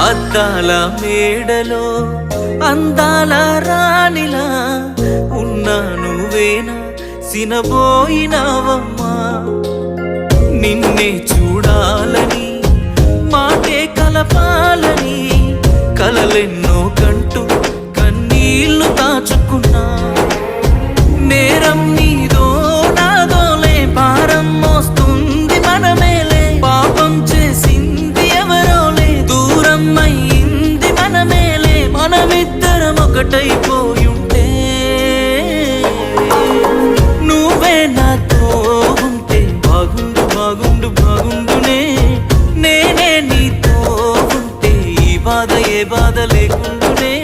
అద్దాల మేడలో అందాల రాణిలా ఉన్నా నువ్వేనా సినబోయినావమ్మా నిన్నే చూడాలని మాటే కలపాలని కలలెన్నో కంటూ కన్నీళ్లు దాచుకున్నా నేరం నీదో నాదోలే భారం మోస్తుంది మనమేలే పాపం చేసింది ఎవరోలే దూరం అయ్యింది మనమేలే మనమిద్దరం ఒకటైపోయుంటే నువ్వే నాతో ఉంటే బాగుండు బాగుండు బాగుండునే నేనే నీతో ఉంటే ఈ బాధ ఏ బాధ లేకుండునే